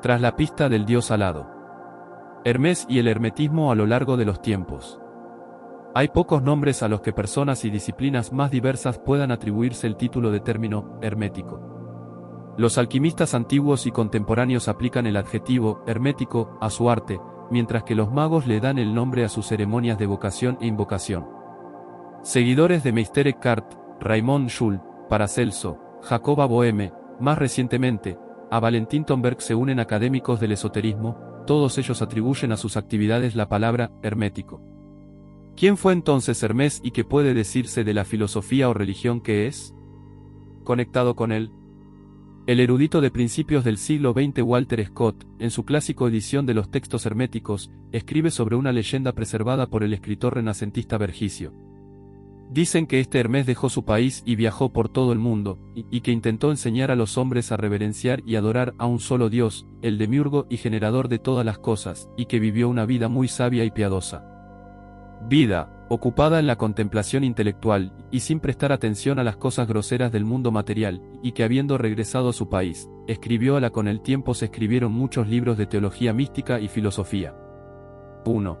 Tras la pista del dios alado. Hermes y el hermetismo a lo largo de los tiempos. Hay pocos nombres a los que personas y disciplinas más diversas puedan atribuirse el título de término hermético. Los alquimistas antiguos y contemporáneos aplican el adjetivo hermético a su arte, mientras que los magos le dan el nombre a sus ceremonias de evocación e invocación. Seguidores de Meister Eckhart, Raymond Schul, Paracelso, Jacoba Boehme, más recientemente, a Valentin Tomberg se unen académicos del esoterismo, todos ellos atribuyen a sus actividades la palabra hermético. ¿Quién fue entonces Hermés y qué puede decirse de la filosofía o religión que es? Conectado con él. El erudito de principios del siglo XX Walter Scott, en su clásico edición de los textos herméticos, escribe sobre una leyenda preservada por el escritor renacentista Vergilio. Dicen que este Hermés dejó su país y viajó por todo el mundo, y que intentó enseñar a los hombres a reverenciar y adorar a un solo Dios, el demiurgo y generador de todas las cosas, y que vivió una vida muy sabia y piadosa. Vida, ocupada en la contemplación intelectual, y sin prestar atención a las cosas groseras del mundo material, y que habiendo regresado a su país, escribió a la con el tiempo se escribieron muchos libros de teología mística y filosofía. 1.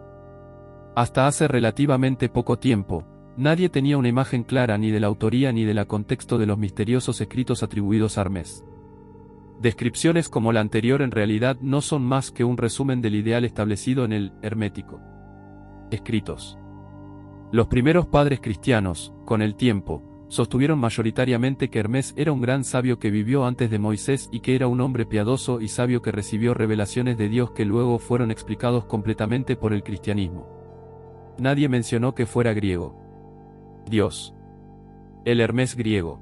Hasta hace relativamente poco tiempo, nadie tenía una imagen clara ni de la autoría ni del contexto de los misteriosos escritos atribuidos a Hermés. Descripciones como la anterior en realidad no son más que un resumen del ideal establecido en el hermético. Escritos. Los primeros padres cristianos, con el tiempo, sostuvieron mayoritariamente que Hermés era un gran sabio que vivió antes de Moisés y que era un hombre piadoso y sabio que recibió revelaciones de Dios que luego fueron explicados completamente por el cristianismo. Nadie mencionó que fuera griego. Dios. El Hermés griego.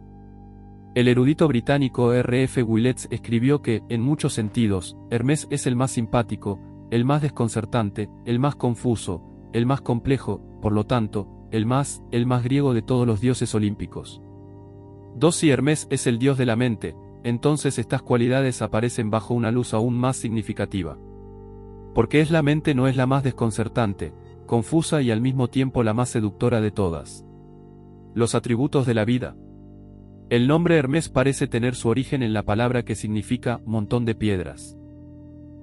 El erudito británico R.F. Willets escribió que, en muchos sentidos, Hermés es el más simpático, el más desconcertante, el más confuso, el más complejo, por lo tanto, el más griego de todos los dioses olímpicos. Si Hermés es el dios de la mente, entonces estas cualidades aparecen bajo una luz aún más significativa. Porque es la mente no es la más desconcertante, confusa y al mismo tiempo la más seductora de todas. Los atributos de la vida. El nombre Hermés parece tener su origen en la palabra que significa montón de piedras.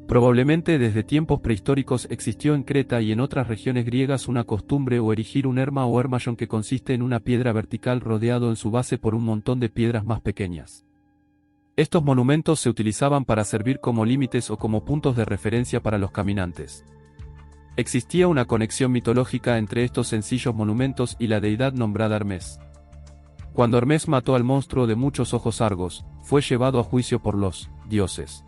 Probablemente desde tiempos prehistóricos existió en Creta y en otras regiones griegas una costumbre o erigir un herma o hermallón que consiste en una piedra vertical rodeado en su base por un montón de piedras más pequeñas. Estos monumentos se utilizaban para servir como límites o como puntos de referencia para los caminantes. Existía una conexión mitológica entre estos sencillos monumentos y la deidad nombrada Hermés. Cuando Hermés mató al monstruo de muchos ojos Argos, fue llevado a juicio por los dioses.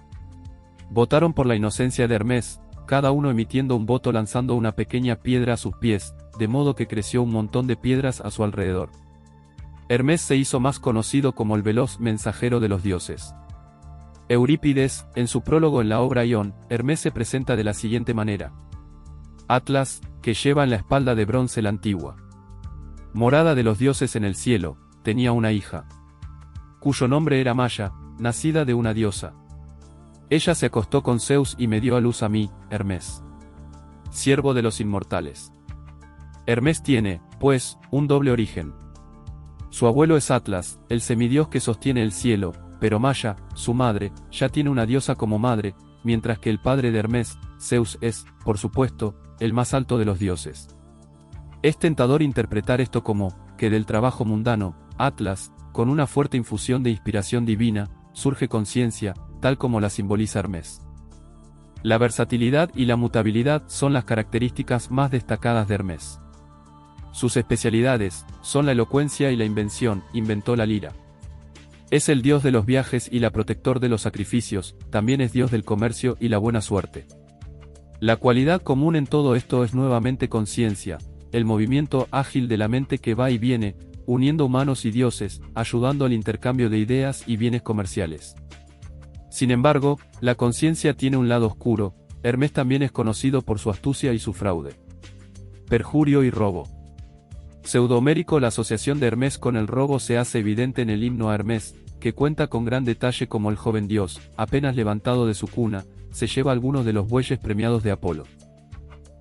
Votaron por la inocencia de Hermés, cada uno emitiendo un voto lanzando una pequeña piedra a sus pies, de modo que creció un montón de piedras a su alrededor. Hermés se hizo más conocido como el veloz mensajero de los dioses. Eurípides, en su prólogo en la obra Ión, Hermés se presenta de la siguiente manera. Atlas, que lleva en la espalda de bronce la antigua morada de los dioses en el cielo, tenía una hija, cuyo nombre era Maya, nacida de una diosa. Ella se acostó con Zeus y me dio a luz a mí, Hermés, siervo de los inmortales. Hermés tiene, pues, un doble origen. Su abuelo es Atlas, el semidios que sostiene el cielo, pero Maya, su madre, ya tiene una diosa como madre, mientras que el padre de Hermés, Zeus es, por supuesto, el más alto de los dioses. Es tentador interpretar esto como, que del trabajo mundano, Atlas, con una fuerte infusión de inspiración divina, surge conciencia, tal como la simboliza Hermés. La versatilidad y la mutabilidad son las características más destacadas de Hermés. Sus especialidades son la elocuencia y la invención, inventó la lira. Es el dios de los viajes y la protector de los sacrificios, también es dios del comercio y la buena suerte. La cualidad común en todo esto es nuevamente conciencia, el movimiento ágil de la mente que va y viene, uniendo humanos y dioses, ayudando al intercambio de ideas y bienes comerciales. Sin embargo, la conciencia tiene un lado oscuro. Hermés también es conocido por su astucia y su fraude, perjurio y robo. Pseudo-homérico. La asociación de Hermés con el robo se hace evidente en el himno a Hermés, que cuenta con gran detalle como el joven dios, apenas levantado de su cuna, se lleva algunos de los bueyes premiados de Apolo.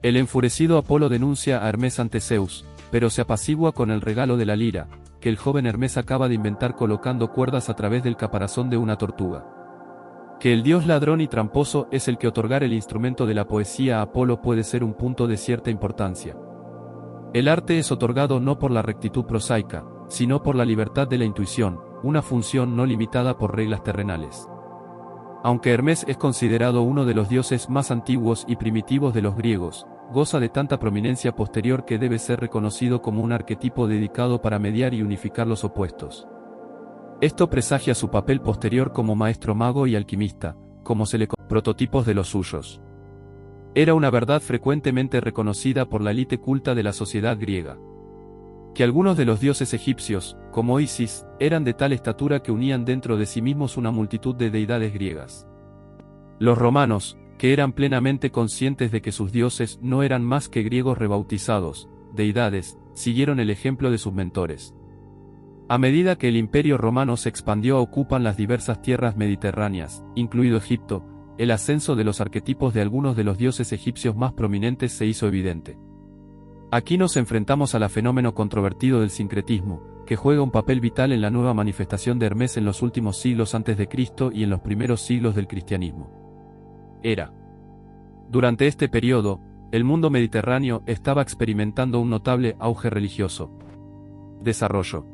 El enfurecido Apolo denuncia a Hermés ante Zeus, pero se apacigua con el regalo de la lira, que el joven Hermés acaba de inventar colocando cuerdas a través del caparazón de una tortuga. Que el dios ladrón y tramposo es el que otorgar el instrumento de la poesía a Apolo puede ser un punto de cierta importancia. El arte es otorgado no por la rectitud prosaica, sino por la libertad de la intuición, una función no limitada por reglas terrenales. Aunque Hermes es considerado uno de los dioses más antiguos y primitivos de los griegos, goza de tanta prominencia posterior que debe ser reconocido como un arquetipo dedicado para mediar y unificar los opuestos. Esto presagia su papel posterior como maestro mago y alquimista, como se le conoce, prototipos de los suyos. Era una verdad frecuentemente reconocida por la élite culta de la sociedad griega. Que algunos de los dioses egipcios, como Isis, eran de tal estatura que unían dentro de sí mismos una multitud de deidades griegas. Los romanos, que eran plenamente conscientes de que sus dioses no eran más que griegos rebautizados, deidades, siguieron el ejemplo de sus mentores. A medida que el imperio romano se expandió a ocupar las diversas tierras mediterráneas, incluido Egipto, el ascenso de los arquetipos de algunos de los dioses egipcios más prominentes se hizo evidente. Aquí nos enfrentamos al fenómeno controvertido del sincretismo, que juega un papel vital en la nueva manifestación de Hermes en los últimos siglos antes de Cristo y en los primeros siglos del cristianismo. Durante este periodo, el mundo mediterráneo estaba experimentando un notable auge religioso. Desarrollo.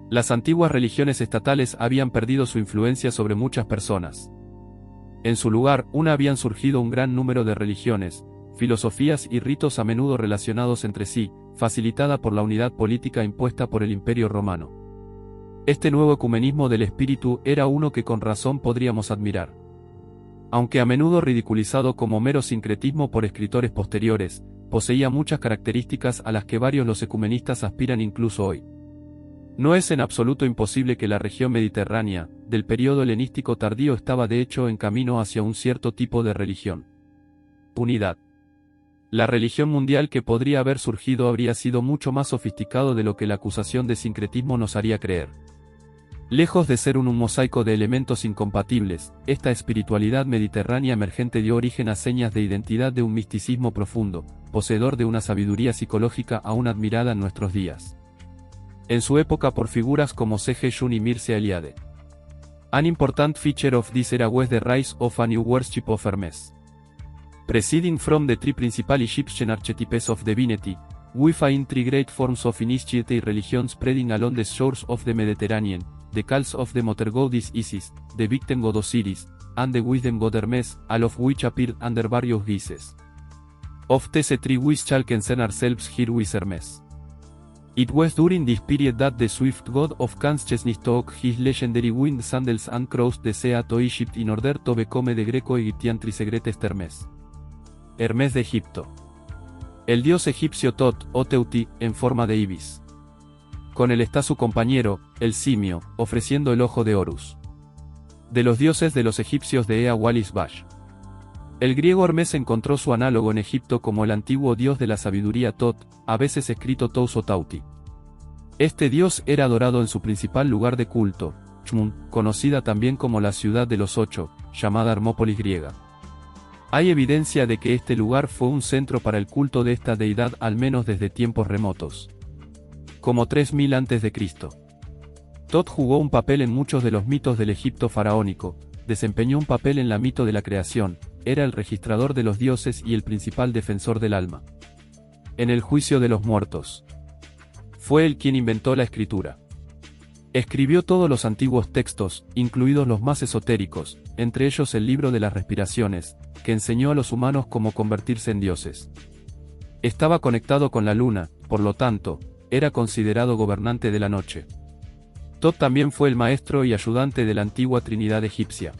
Las antiguas religiones estatales habían perdido su influencia sobre muchas personas. En su lugar, habían surgido un gran número de religiones, filosofías y ritos a menudo relacionados entre sí, facilitada por la unidad política impuesta por el Imperio Romano. Este nuevo ecumenismo del espíritu era uno que con razón podríamos admirar. Aunque a menudo ridiculizado como mero sincretismo por escritores posteriores, poseía muchas características a las que varios los ecumenistas aspiran incluso hoy. No es en absoluto imposible que la región mediterránea, del período helenístico tardío estaba de hecho en camino hacia un cierto tipo de religión. Unidad. La religión mundial que podría haber surgido habría sido mucho más sofisticado de lo que la acusación de sincretismo nos haría creer. Lejos de ser un mosaico de elementos incompatibles, esta espiritualidad mediterránea emergente dio origen a señas de identidad de un misticismo profundo, poseedor de una sabiduría psicológica aún admirada en nuestros días. En su época por figuras como C.G. Jung y Mircea Eliade. An important feature of this era was the rise of a new worship of Hermes. Proceeding from the three principal Egyptian archetypes of divinity, we find three great forms of initiated religion spreading along the shores of the Mediterranean, the cults of the mother goddess Isis, the victim god Osiris, and the wisdom god Hermes, all of which appeared under various guises. Of these three we shall concern ourselves here with Hermes. It was during this period that the swift god of consciousness took his legendary winged sandals and crossed the sea to Egypt in order to become the Greco-Egyptian trisegretest Hermes. Hermes de Egipto. El dios egipcio Tot, o Teuti, en forma de ibis. Con él está su compañero, el simio, ofreciendo el ojo de Horus. De los dioses de los egipcios de Ea Walis Bash. El griego Hermes encontró su análogo en Egipto como el antiguo dios de la sabiduría Tot, a veces escrito Tous o Tauti. Este dios era adorado en su principal lugar de culto, Chmun, conocida también como la ciudad de los ocho, llamada Hermópolis griega. Hay evidencia de que este lugar fue un centro para el culto de esta deidad al menos desde tiempos remotos. Como 3000 a.C. Tot jugó un papel en muchos de los mitos del Egipto faraónico, desempeñó un papel en la mito de la creación, era el registrador de los dioses y el principal defensor del alma. En el juicio de los muertos. Fue él quien inventó la escritura. Escribió todos los antiguos textos, incluidos los más esotéricos, entre ellos el libro de las respiraciones, que enseñó a los humanos cómo convertirse en dioses. Estaba conectado con la luna, por lo tanto, era considerado gobernante de la noche. Tot también fue el maestro y ayudante de la antigua Trinidad egipcia.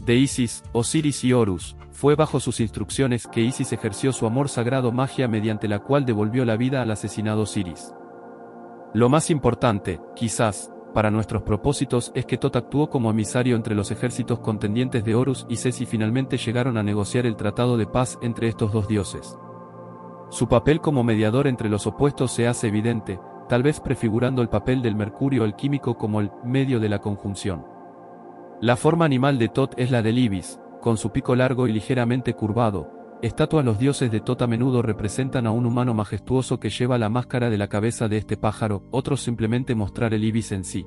De Isis, Osiris y Horus, fue bajo sus instrucciones que Isis ejerció su amor sagrado magia mediante la cual devolvió la vida al asesinado Osiris. Lo más importante, quizás, para nuestros propósitos es que Tot actuó como emisario entre los ejércitos contendientes de Horus y Ses y finalmente llegaron a negociar el tratado de paz entre estos dos dioses. Su papel como mediador entre los opuestos se hace evidente, tal vez prefigurando el papel del mercurio alquímico como el medio de la conjunción. La forma animal de Tot es la del ibis, con su pico largo y ligeramente curvado. Estatuas. Los dioses de Tot a menudo representan a un humano majestuoso que lleva la máscara de la cabeza de este pájaro, otros simplemente mostrar el ibis en sí.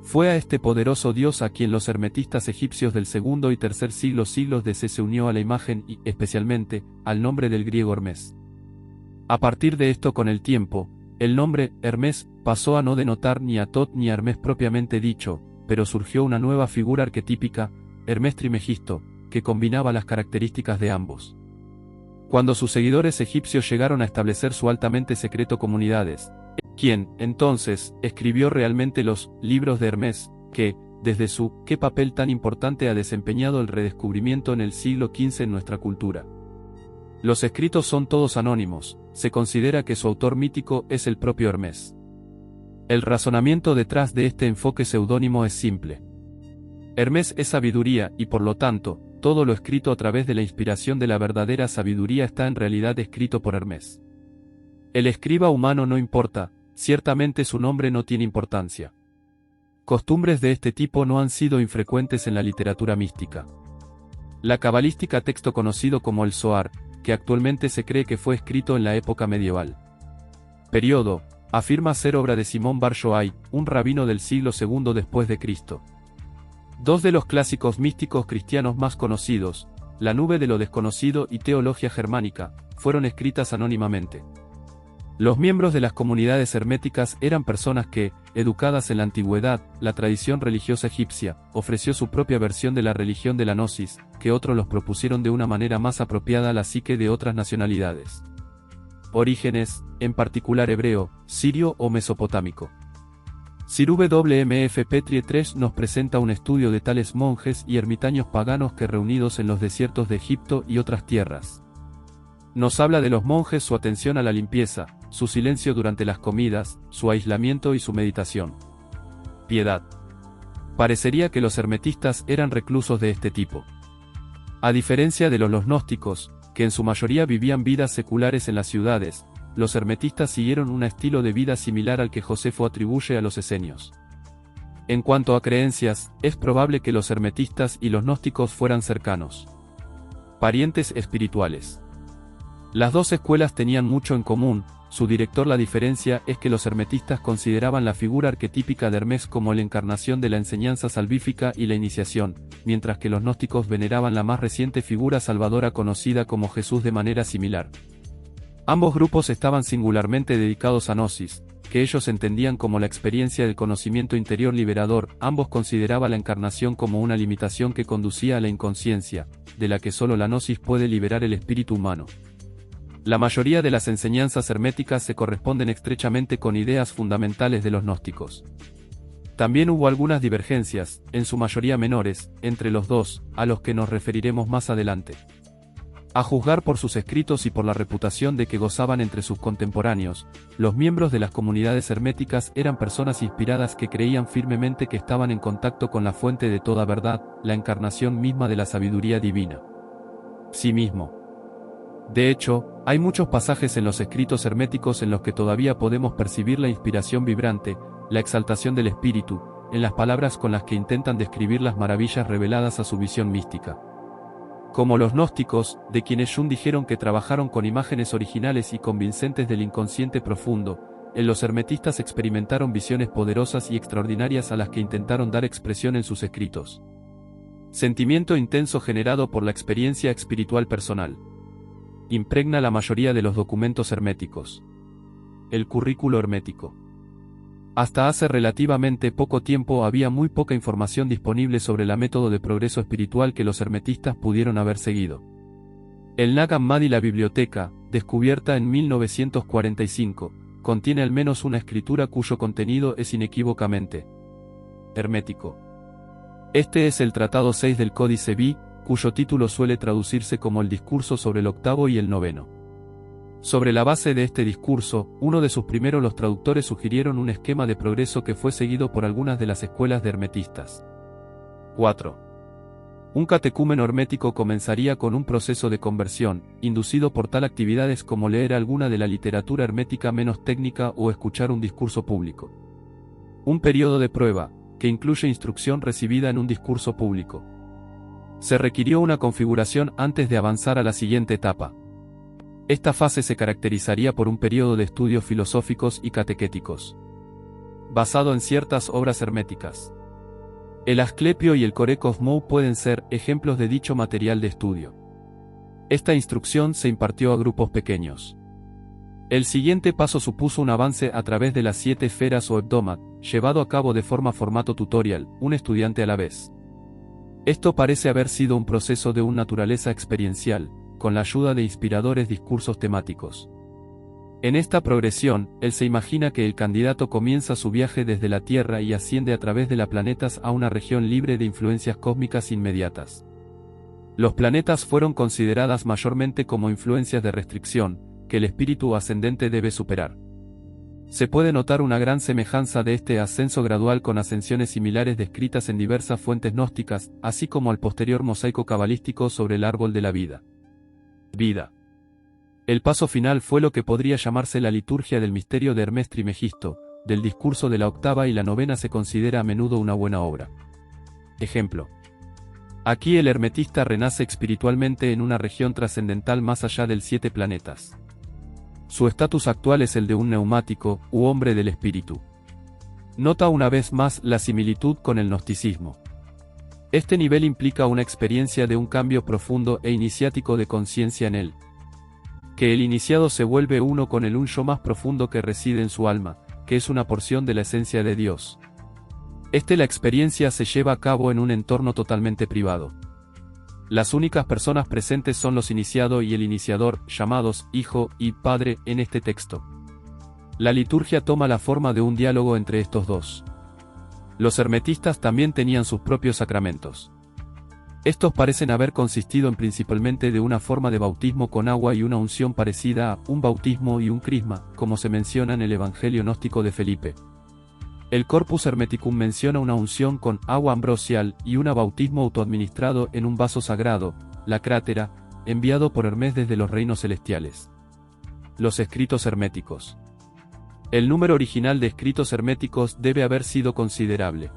Fue a este poderoso dios a quien los hermetistas egipcios del segundo y tercer siglos DC se unió a la imagen y, especialmente, al nombre del griego Hermes. A partir de esto, con el tiempo, el nombre Hermes pasó a no denotar ni a Tot ni a Hermes propiamente dicho, pero surgió una nueva figura arquetípica, Hermes Trimegisto, que combinaba las características de ambos. Cuando sus seguidores egipcios llegaron a establecer su altamente secreto comunidades, quien, entonces, escribió realmente los libros de Hermes, que, desde su ¿qué papel tan importante ha desempeñado el redescubrimiento en el siglo XV en nuestra cultura? Los escritos son todos anónimos, se considera que su autor mítico es el propio Hermes. El razonamiento detrás de este enfoque seudónimo es simple. Hermes es sabiduría y por lo tanto, todo lo escrito a través de la inspiración de la verdadera sabiduría está en realidad escrito por Hermes. El escriba humano no importa, ciertamente su nombre no tiene importancia. Costumbres de este tipo no han sido infrecuentes en la literatura mística. La cabalística, texto conocido como el Zohar, que actualmente se cree que fue escrito en la época medieval. Periodo, afirma ser obra de Simón Bar Yochai, un rabino del siglo II después de Cristo. Dos de los clásicos místicos cristianos más conocidos, La nube de lo desconocido y Teología germánica, fueron escritas anónimamente. Los miembros de las comunidades herméticas eran personas que, educadas en la antigüedad, la tradición religiosa egipcia, ofreció su propia versión de la religión de la Gnosis, que otros los propusieron de una manera más apropiada a la psique de otras nacionalidades. Orígenes, en particular hebreo, sirio o mesopotámico. Sir W.M.F. Petrie III nos presenta un estudio de tales monjes y ermitaños paganos que reunidos en los desiertos de Egipto y otras tierras. Nos habla de los monjes, su atención a la limpieza, su silencio durante las comidas, su aislamiento y su meditación. Piedad. Parecería que los hermetistas eran reclusos de este tipo. A diferencia de los gnósticos, que en su mayoría vivían vidas seculares en las ciudades, los hermetistas siguieron un estilo de vida similar al que Josefo atribuye a los esenios. En cuanto a creencias, es probable que los hermetistas y los gnósticos fueran cercanos. Parientes espirituales. Las dos escuelas tenían mucho en común, su director. La diferencia es que los hermetistas consideraban la figura arquetípica de Hermes como la encarnación de la enseñanza salvífica y la iniciación, mientras que los gnósticos veneraban la más reciente figura salvadora conocida como Jesús de manera similar. Ambos grupos estaban singularmente dedicados a Gnosis, que ellos entendían como la experiencia del conocimiento interior liberador. Ambos consideraban la encarnación como una limitación que conducía a la inconsciencia, de la que solo la Gnosis puede liberar el espíritu humano. La mayoría de las enseñanzas herméticas se corresponden estrechamente con ideas fundamentales de los gnósticos. También hubo algunas divergencias, en su mayoría menores, entre los dos, a los que nos referiremos más adelante. A juzgar por sus escritos y por la reputación de que gozaban entre sus contemporáneos, los miembros de las comunidades herméticas eran personas inspiradas que creían firmemente que estaban en contacto con la fuente de toda verdad, la encarnación misma de la sabiduría divina. Sí mismo. De hecho, hay muchos pasajes en los escritos herméticos en los que todavía podemos percibir la inspiración vibrante, la exaltación del espíritu, en las palabras con las que intentan describir las maravillas reveladas a su visión mística. Como los gnósticos, de quienes Jung dijeron que trabajaron con imágenes originales y convincentes del inconsciente profundo, en los hermetistas experimentaron visiones poderosas y extraordinarias a las que intentaron dar expresión en sus escritos. Sentimiento intenso generado por la experiencia espiritual personal. Impregna la mayoría de los documentos herméticos. El currículo hermético. Hasta hace relativamente poco tiempo había muy poca información disponible sobre el método de progreso espiritual que los hermetistas pudieron haber seguido. El Nag Hammadi, la biblioteca, descubierta en 1945, contiene al menos una escritura cuyo contenido es inequívocamente hermético. Este es el Tratado 6 del Códice Bí, cuyo título suele traducirse como el discurso sobre el octavo y el noveno. Sobre la base de este discurso, uno de sus primeros los traductores sugirieron un esquema de progreso que fue seguido por algunas de las escuelas de hermetistas. 4. Un catecúmeno hermético comenzaría con un proceso de conversión, inducido por tal actividades como leer alguna de la literatura hermética menos técnica o escuchar un discurso público. Un periodo de prueba, que incluye instrucción recibida en un discurso público. Se requirió una configuración antes de avanzar a la siguiente etapa. Esta fase se caracterizaría por un periodo de estudios filosóficos y catequéticos, basado en ciertas obras herméticas. El Asclepio y el Corecos Mou pueden ser ejemplos de dicho material de estudio. Esta instrucción se impartió a grupos pequeños. El siguiente paso supuso un avance a través de las 7 esferas o hebdomat, llevado a cabo de formato tutorial, un estudiante a la vez. Esto parece haber sido un proceso de una naturaleza experiencial, con la ayuda de inspiradores discursos temáticos. En esta progresión, él se imagina que el candidato comienza su viaje desde la Tierra y asciende a través de los planetas a una región libre de influencias cósmicas inmediatas. Los planetas fueron consideradas mayormente como influencias de restricción, que el espíritu ascendente debe superar. Se puede notar una gran semejanza de este ascenso gradual con ascensiones similares descritas en diversas fuentes gnósticas, así como al posterior mosaico cabalístico sobre el árbol de la vida. El paso final fue lo que podría llamarse la liturgia del misterio de Hermes Trismegisto. Del discurso de la octava y la novena se considera a menudo una buena obra. Ejemplo. Aquí el hermetista renace espiritualmente en una región trascendental más allá del 7 planetas. Su estatus actual es el de un neumático, u hombre del espíritu. Nota una vez más la similitud con el gnosticismo. Este nivel implica una experiencia de un cambio profundo e iniciático de conciencia en él. Que el iniciado se vuelve uno con el un yo más profundo que reside en su alma, que es una porción de la esencia de Dios. La experiencia se lleva a cabo en un entorno totalmente privado. Las únicas personas presentes son los iniciados y el iniciador, llamados Hijo y Padre en este texto. La liturgia toma la forma de un diálogo entre estos dos. Los hermetistas también tenían sus propios sacramentos. Estos parecen haber consistido principalmente de una forma de bautismo con agua y una unción parecida a un bautismo y un crisma, como se menciona en el Evangelio gnóstico de Felipe. El Corpus Hermeticum menciona una unción con agua ambrosial y un bautismo autoadministrado en un vaso sagrado, la crátera, enviado por Hermes desde los reinos celestiales. Los escritos herméticos. El número original de escritos herméticos debe haber sido considerable.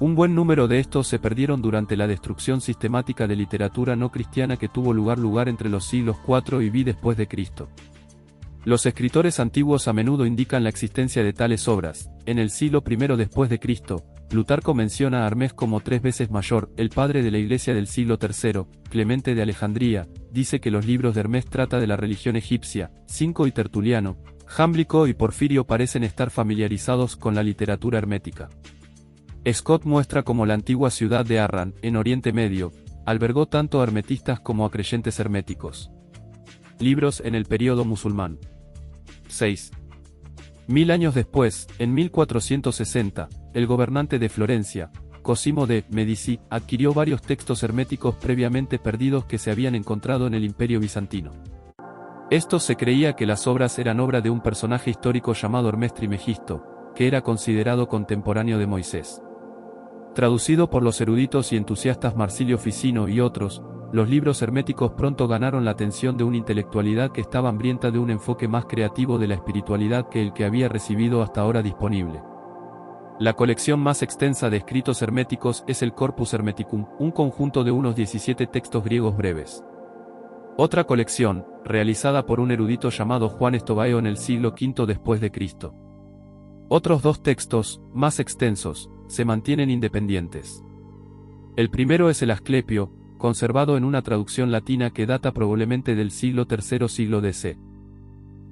Un buen número de estos se perdieron durante la destrucción sistemática de literatura no cristiana que tuvo lugar entre los siglos IV y V después de Cristo. Los escritores antiguos a menudo indican la existencia de tales obras. En el siglo I después de Cristo, Plutarco menciona a Hermes como 3 veces mayor. El padre de la Iglesia del siglo III, Clemente de Alejandría, dice que los libros de Hermes trata de la religión egipcia. 5 y Tertuliano, Jámblico y Porfirio parecen estar familiarizados con la literatura hermética. Scott muestra cómo la antigua ciudad de Harran, en Oriente Medio, albergó tanto a hermetistas como a creyentes herméticos. Libros en el período musulmán. 6. 1000 años después, en 1460, el gobernante de Florencia, Cosimo de Medici, adquirió varios textos herméticos previamente perdidos que se habían encontrado en el Imperio bizantino. Estos se creía que las obras eran obra de un personaje histórico llamado Hermes Trismegisto, que era considerado contemporáneo de Moisés. Traducido por los eruditos y entusiastas Marsilio Ficino y otros, los libros herméticos pronto ganaron la atención de una intelectualidad que estaba hambrienta de un enfoque más creativo de la espiritualidad que el que había recibido hasta ahora disponible. La colección más extensa de escritos herméticos es el Corpus Hermeticum, un conjunto de unos 17 textos griegos breves. Otra colección, realizada por un erudito llamado Juan Estobaeo en el siglo V después de Cristo. Otros 2 textos, más extensos, se mantienen independientes. El primero es el Asclepio, conservado en una traducción latina que data probablemente del siglo III siglo DC.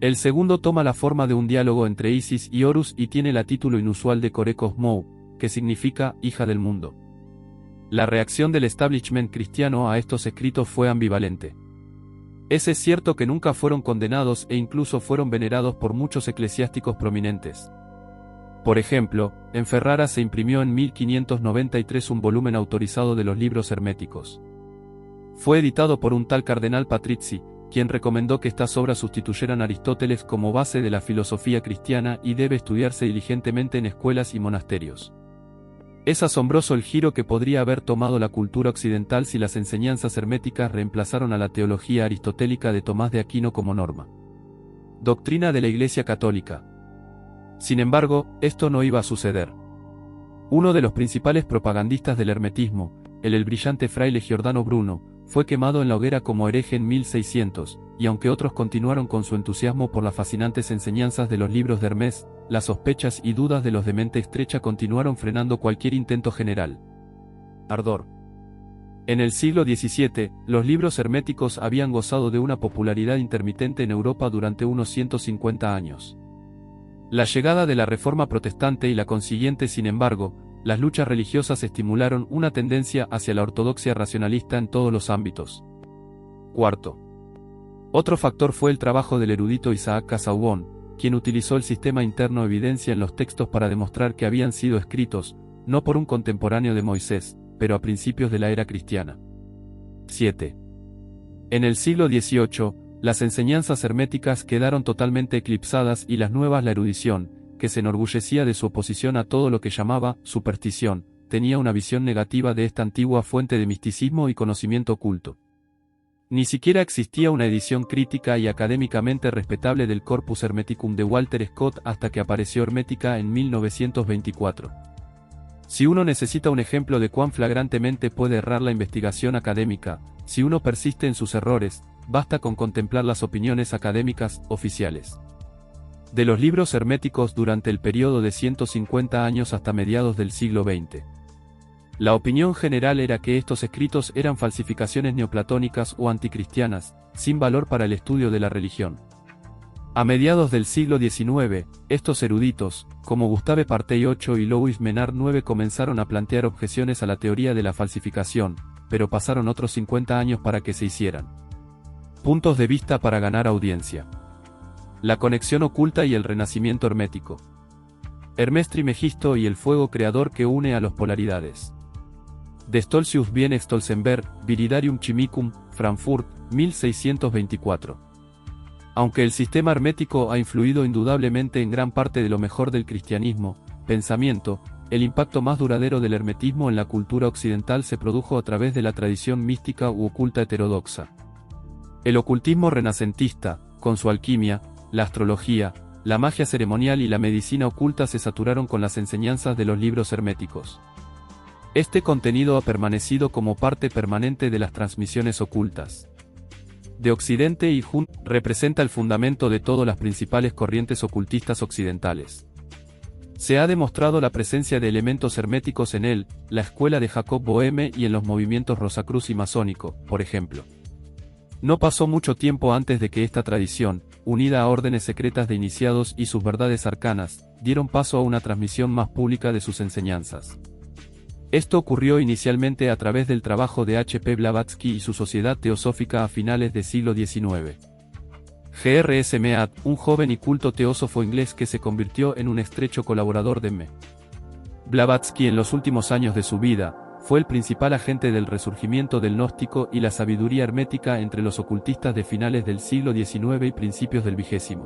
El segundo toma la forma de un diálogo entre Isis y Horus y tiene el título inusual de Corecos Mou, que significa hija del mundo. La reacción del establishment cristiano a estos escritos fue ambivalente. Es cierto que nunca fueron condenados e incluso fueron venerados por muchos eclesiásticos prominentes. Por ejemplo, en Ferrara se imprimió en 1593 un volumen autorizado de los libros herméticos. Fue editado por un tal cardenal Patrizzi, quien recomendó que estas obras sustituyeran a Aristóteles como base de la filosofía cristiana y debe estudiarse diligentemente en escuelas y monasterios. Es asombroso el giro que podría haber tomado la cultura occidental si las enseñanzas herméticas reemplazaron a la teología aristotélica de Tomás de Aquino como norma. Doctrina de la Iglesia Católica. Sin embargo, esto no iba a suceder. Uno de los principales propagandistas del hermetismo, el brillante fraile Giordano Bruno, fue quemado en la hoguera como hereje en 1600, y aunque otros continuaron con su entusiasmo por las fascinantes enseñanzas de los libros de Hermes, las sospechas y dudas de los de mente estrecha continuaron frenando cualquier intento general. ardor. En el siglo XVII, los libros herméticos habían gozado de una popularidad intermitente en Europa durante unos 150 años. La llegada de la Reforma Protestante y la consiguiente, sin embargo, las luchas religiosas estimularon una tendencia hacia la ortodoxia racionalista en todos los ámbitos. Cuarto. Otro factor fue el trabajo del erudito Isaac Casaubon, quien utilizó el sistema interno evidencia en los textos para demostrar que habían sido escritos, no por un contemporáneo de Moisés, pero a principios de la era cristiana. 7. En el siglo XVIII, las enseñanzas herméticas quedaron totalmente eclipsadas y las nuevas la erudición, que se enorgullecía de su oposición a todo lo que llamaba superstición, tenía una visión negativa de esta antigua fuente de misticismo y conocimiento oculto. Ni siquiera existía una edición crítica y académicamente respetable del Corpus Hermeticum de Walter Scott hasta que apareció Hermética en 1924. Si uno necesita un ejemplo de cuán flagrantemente puede errar la investigación académica, si uno persiste en sus errores, basta con contemplar las opiniones académicas oficiales de los libros herméticos durante el periodo de 150 años hasta mediados del siglo XX. La opinión general era que estos escritos eran falsificaciones neoplatónicas o anticristianas, sin valor para el estudio de la religión. A mediados del siglo XIX, estos eruditos, como Gustave Partey VIII y Louis Menard IX, comenzaron a plantear objeciones a la teoría de la falsificación, pero pasaron otros 50 años para que se hicieran. Puntos de vista para ganar audiencia. La conexión oculta y el renacimiento hermético. Hermes Trismegisto y el fuego creador que une a las polaridades. De Stolzius viene Stolzenberg, Viridarium Chimicum, Frankfurt, 1624. Aunque el sistema hermético ha influido indudablemente en gran parte de lo mejor del cristianismo, pensamiento, el impacto más duradero del hermetismo en la cultura occidental se produjo a través de la tradición mística u oculta heterodoxa. El ocultismo renacentista, con su alquimia, la astrología, la magia ceremonial y la medicina oculta se saturaron con las enseñanzas de los libros herméticos. Este contenido ha permanecido como parte permanente de las transmisiones ocultas de Occidente y representa el fundamento de todas las principales corrientes ocultistas occidentales. Se ha demostrado la presencia de elementos herméticos en él, la escuela de Jacob Boehme y en los movimientos Rosacruz y masónico, por ejemplo. No pasó mucho tiempo antes de que esta tradición, unida a órdenes secretas de iniciados y sus verdades arcanas, dieron paso a una transmisión más pública de sus enseñanzas. Esto ocurrió inicialmente a través del trabajo de H. P. Blavatsky y su Sociedad Teosófica a finales del siglo XIX. G. R. S. Mead, un joven y culto teósofo inglés que se convirtió en un estrecho colaborador de M. Blavatsky en los últimos años de su vida, fue el principal agente del resurgimiento del gnóstico y la sabiduría hermética entre los ocultistas de finales del siglo XIX y principios del XX.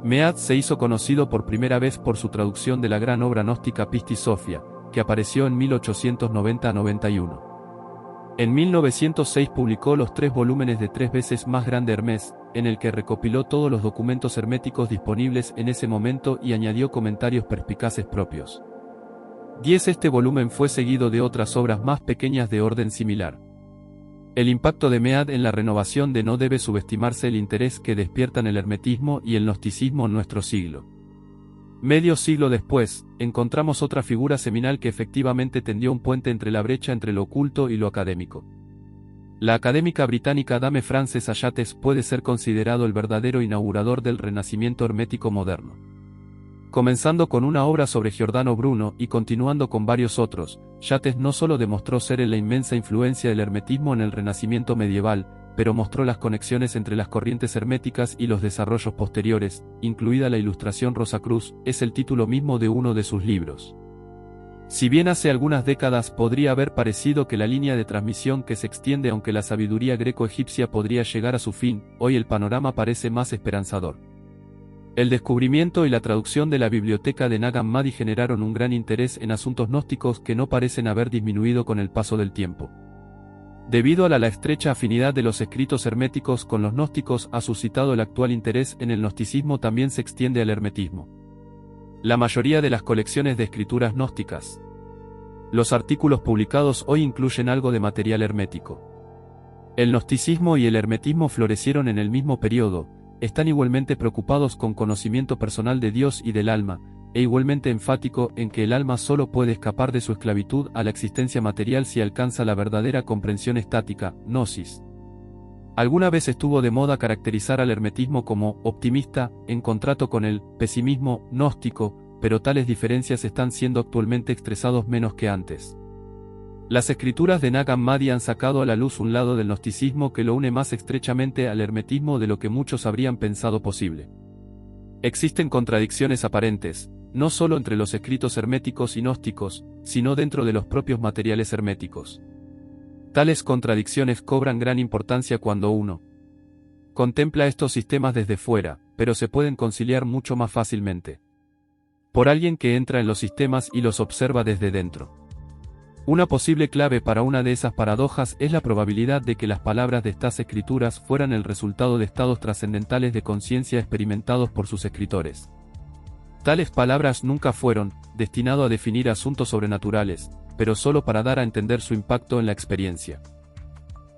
Mead se hizo conocido por primera vez por su traducción de la gran obra gnóstica Pistis Sophia, que apareció en 1890-91. En 1906 publicó los 3 volúmenes de 3 veces más grande Hermés, en el que recopiló todos los documentos herméticos disponibles en ese momento y añadió comentarios perspicaces propios. Este volumen fue seguido de otras obras más pequeñas de orden similar. El impacto de Mead en la renovación de no debe subestimarse el interés que despiertan el hermetismo y el gnosticismo en nuestro siglo. Medio siglo después, encontramos otra figura seminal que efectivamente tendió un puente entre la brecha entre lo oculto y lo académico. La académica británica Dame Frances Ayates puede ser considerado el verdadero inaugurador del renacimiento hermético moderno. Comenzando con una obra sobre Giordano Bruno y continuando con varios otros, Ayates no solo demostró ser en la inmensa influencia del hermetismo en el Renacimiento medieval, pero mostró las conexiones entre las corrientes herméticas y los desarrollos posteriores, incluida la ilustración Rosacruz, es el título mismo de uno de sus libros. Si bien hace algunas décadas podría haber parecido que la línea de transmisión que se extiende aunque la sabiduría greco-egipcia podría llegar a su fin, hoy el panorama parece más esperanzador. El descubrimiento y la traducción de la biblioteca de Nag Hammadi generaron un gran interés en asuntos gnósticos que no parecen haber disminuido con el paso del tiempo. Debido a la estrecha afinidad de los escritos herméticos con los gnósticos ha suscitado el actual interés en el gnosticismo también se extiende al hermetismo. La mayoría de las colecciones de escrituras gnósticas. Los artículos publicados hoy incluyen algo de material hermético. El gnosticismo y el hermetismo florecieron en el mismo periodo, están igualmente preocupados con conocimiento personal de Dios y del alma, e igualmente enfático en que el alma solo puede escapar de su esclavitud a la existencia material si alcanza la verdadera comprensión estática, gnosis. Alguna vez estuvo de moda caracterizar al hermetismo como optimista, en contrato con el pesimismo gnóstico, pero tales diferencias están siendo actualmente expresados menos que antes. Las escrituras de Nag Hammadi han sacado a la luz un lado del gnosticismo que lo une más estrechamente al hermetismo de lo que muchos habrían pensado posible. Existen contradicciones aparentes, no solo entre los escritos herméticos y gnósticos, sino dentro de los propios materiales herméticos. Tales contradicciones cobran gran importancia cuando uno contempla estos sistemas desde fuera, pero se pueden conciliar mucho más fácilmente por alguien que entra en los sistemas y los observa desde dentro. Una posible clave para una de esas paradojas es la probabilidad de que las palabras de estas escrituras fueran el resultado de estados trascendentales de conciencia experimentados por sus escritores. Tales palabras nunca fueron destinadas a definir asuntos sobrenaturales, pero solo para dar a entender su impacto en la experiencia.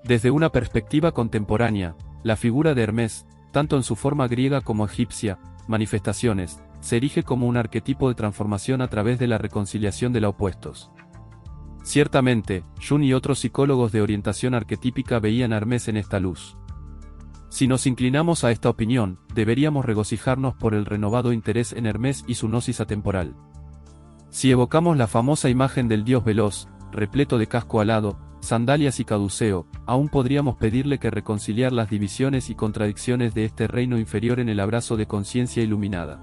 Desde una perspectiva contemporánea, la figura de Hermes, tanto en su forma griega como egipcia, manifestaciones, se erige como un arquetipo de transformación a través de la reconciliación de los opuestos. Ciertamente, Jung y otros psicólogos de orientación arquetípica veían a Hermes en esta luz. Si nos inclinamos a esta opinión, deberíamos regocijarnos por el renovado interés en Hermes y su gnosis atemporal. Si evocamos la famosa imagen del dios veloz, repleto de casco alado, sandalias y caduceo, aún podríamos pedirle que reconciliar las divisiones y contradicciones de este reino inferior en el abrazo de conciencia iluminada.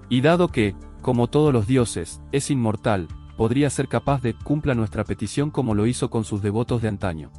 Y dado que, como todos los dioses, es inmortal, podría ser capaz de cumpla nuestra petición como lo hizo con sus devotos de antaño.